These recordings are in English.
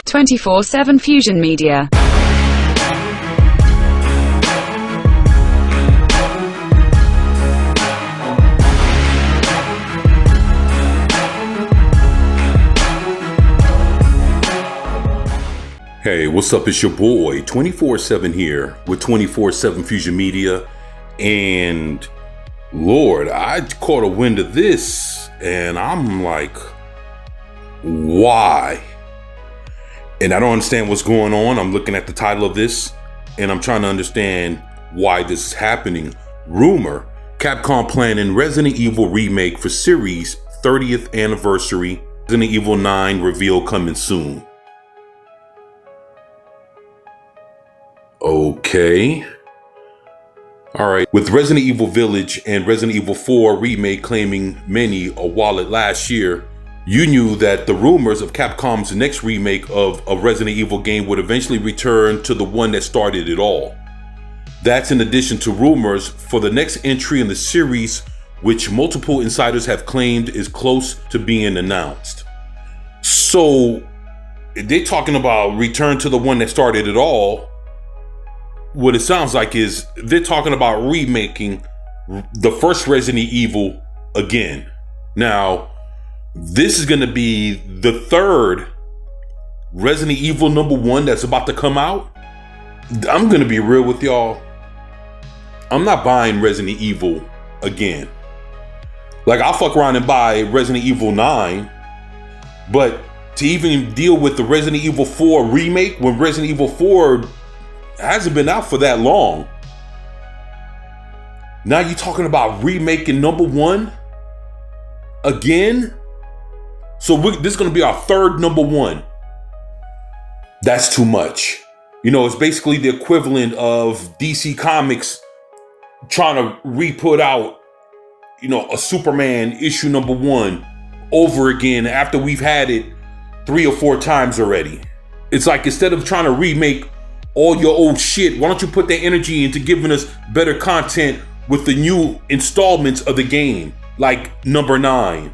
24/7 Fusion Media. Hey, what's up? It's your boy 24/7 here with 24/7 Fusion Media. And Lord, I caught a wind of this and I'm like, why? And I don't understand what's going on. I'm looking at the title of this and I'm trying to understand why this is happening. Rumor: Capcom planning Resident Evil remake for series 30th anniversary. Resident Evil 9 reveal coming soon. Okay. Alright. With Resident Evil Village and Resident Evil 4 remake claiming many a wallet last year, you knew that the rumors of Capcom's next remake of a Resident Evil game would eventually return to the one that started it all. That's in addition to rumors for the next entry in the series, which multiple insiders have claimed is close to being announced. So, they're talking about return to the one that started it all. What it sounds like is they're talking about remaking the first Resident Evil again. Now, this is going to be the third Resident Evil #1 that's about to come out. I'm going to be real with y'all. I'm not buying Resident Evil again. Like, I'll fuck around and buy Resident Evil 9, but to even deal with the Resident Evil 4 remake when Resident Evil 4 hasn't been out for that long. Now you're talking about remaking #1 again? So this is going to be our third #1. That's too much. You know, it's basically the equivalent of DC Comics trying to re-put out, you know, a Superman issue #1 over again after we've had it 3 or 4 times already. It's like, instead of trying to remake all your old shit, why don't you put that energy into giving us better content with the new installments of the game, like number 9,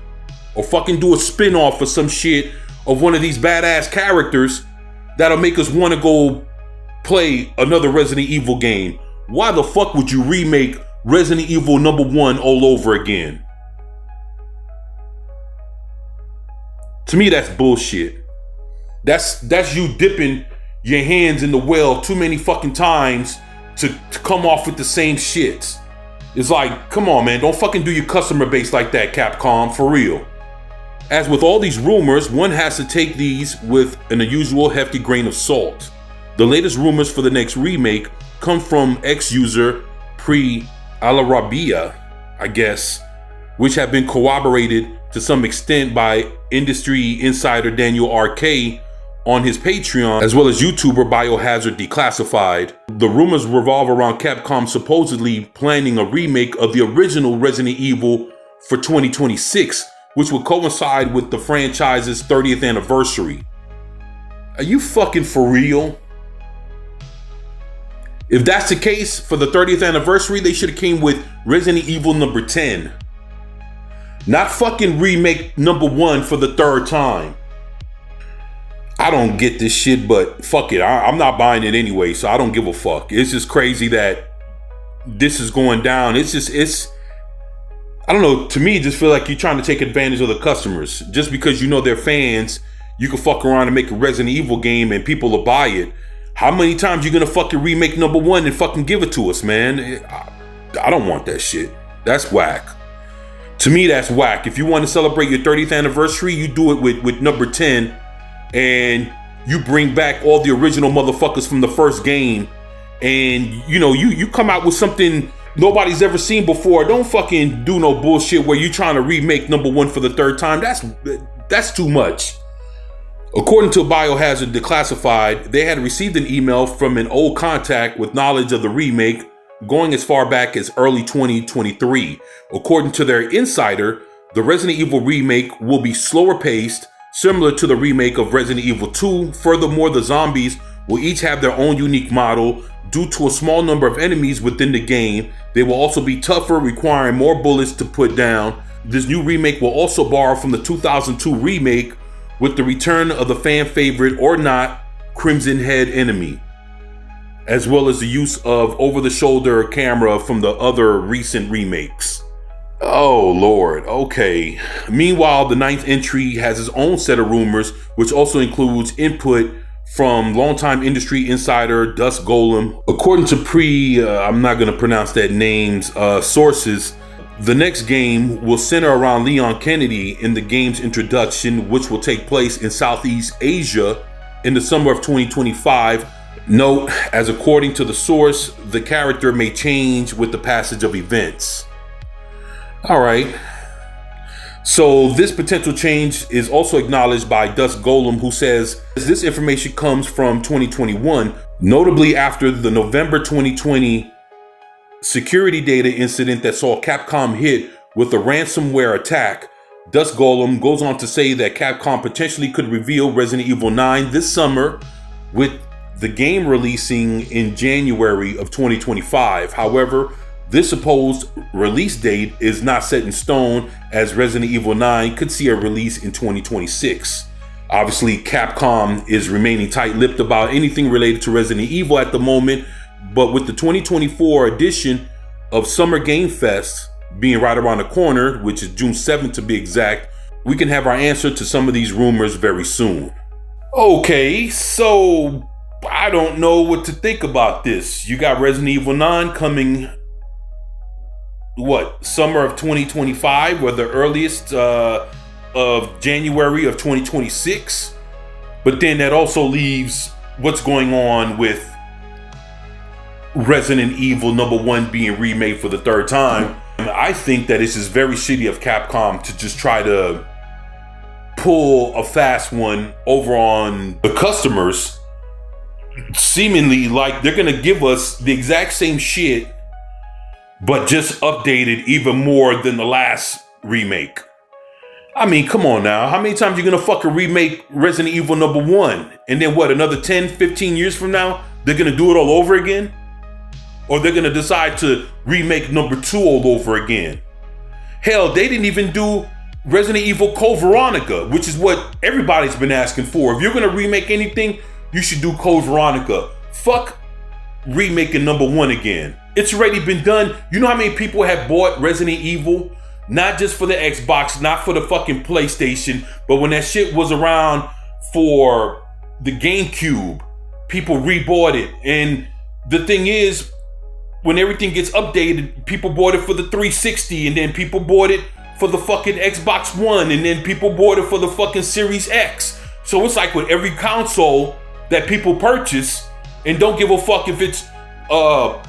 or fucking do a spin-off or some shit of one of these badass characters that'll make us want to go play another Resident Evil game. Why the fuck would you remake Resident Evil #1 all over again? To me, that's bullshit. That's you dipping your hands in the well too many fucking times to come off with the same shit. It's like, come on, man, don't fucking do your customer base like that, Capcom, for real. As with all these rumors, one has to take these with an unusual hefty grain of salt. The latest rumors for the next remake come from ex-user Pre-Alarabia, I guess, which have been corroborated to some extent by industry insider Daniel RK on his Patreon, as well as YouTuber Biohazard Declassified. The rumors revolve around Capcom supposedly planning a remake of the original Resident Evil for 2026, which would coincide with the franchise's 30th anniversary. Are you fucking for real? If that's the case, for the 30th anniversary, they should have came with Resident Evil #10. Not fucking remake #1 for the third time. I don't get this shit, but fuck it. I'm not buying it anyway, so I don't give a fuck. It's just crazy that this is going down. I don't know, to me, it just feel like you're trying to take advantage of the customers. Just because you know they're fans, you can fuck around and make a Resident Evil game and people will buy it. How many times you gonna fucking remake #1 and fucking give it to us, man? I don't want that shit. That's whack. To me, that's whack. If you want to celebrate your 30th anniversary, you do it with #10. And you bring back all the original motherfuckers from the first game, and you know, you come out with something nobody's ever seen before. Don't fucking do no bullshit where you trying to remake #1 for the third time. That's too much. According to Biohazard Declassified, they had received an email from an old contact with knowledge of the remake going as far back as early 2023. According to their insider, the Resident Evil remake will be slower paced, similar to the remake of Resident Evil 2. Furthermore, the zombies will each have their own unique model. Due to a small number of enemies within the game, they will also be tougher, requiring more bullets to put down. This new remake will also borrow from the 2002 remake, with the return of the fan favorite or not Crimson Head enemy, as well as the use of over-the-shoulder camera from the other recent remakes. Oh Lord, okay. Meanwhile, the 9th entry has its own set of rumors, which also includes input from longtime industry insider Dust Golem. According to I'm not going to pronounce that name's sources, the next game will center around Leon Kennedy in the game's introduction, which will take place in Southeast Asia in the summer of 2025. Note, as according to the source, the character may change with the passage of events. All right. So this potential change is also acknowledged by Dust Golem, who says this information comes from 2021, notably after the November 2020 security data incident that saw Capcom hit with a ransomware attack. Dust Golem goes on to say that Capcom potentially could reveal Resident Evil 9 this summer, with the game releasing in January of 2025. However, this supposed release date is not set in stone, as Resident Evil 9 could see a release in 2026. Obviously, Capcom is remaining tight-lipped about anything related to Resident Evil at the moment, but with the 2024 edition of Summer Game Fest being right around the corner, which is June 7th to be exact, we can have our answer to some of these rumors very soon. Okay, so I don't know what to think about this. You got Resident Evil 9 coming, summer of 2025, or the earliest of January of 2026. But then that also leaves what's going on with Resident Evil 1 being remade for the 3rd time. And I think that this is very shitty of Capcom to just try to pull a fast one over on the customers, seemingly like they're gonna give us the exact same shit, but just updated even more than the last remake. I mean, come on now. How many times you gonna fucking remake Resident Evil 1? And then another 10, 15 years from now, they're gonna do it all over again? Or they're gonna decide to remake 2 all over again? Hell, they didn't even do Resident Evil Code Veronica, which is what everybody's been asking for. If you're gonna remake anything, you should do Code Veronica. Fuck remaking 1 again. It's already been done. You know how many people have bought Resident Evil? Not just for the Xbox, not for the fucking PlayStation, but when that shit was around for the GameCube, people rebought it. And the thing is, when everything gets updated, people bought it for the 360, and then people bought it for the fucking Xbox One, and then people bought it for the fucking Series X. So it's like with every console that people purchase, and don't give a fuck if it's a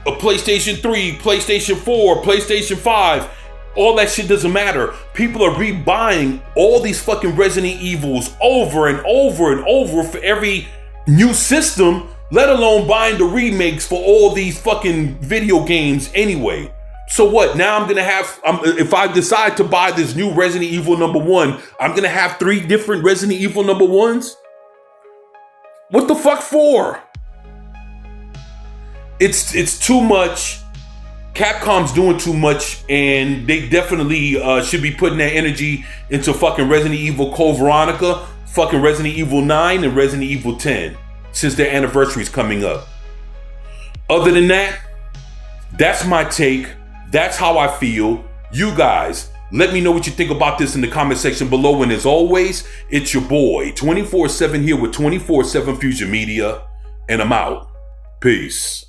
PlayStation 3, PlayStation 4, PlayStation 5, all that shit doesn't matter. People are rebuying all these fucking Resident Evils over and over and over for every new system, let alone buying the remakes for all these fucking video games anyway. So what? Now I'm gonna have, if I decide to buy this new Resident Evil 1, I'm gonna have 3 different Resident Evil 1s? What the fuck for? It's too much. Capcom's doing too much, and they definitely should be putting that energy into fucking Resident Evil Code Veronica, fucking Resident Evil 9, and Resident Evil 10, since their anniversary's coming up. Other than that, that's my take. That's how I feel. You guys, let me know what you think about this in the comment section below. And as always, it's your boy, 24/7 here with 24/7 Fusion Media, and I'm out. Peace.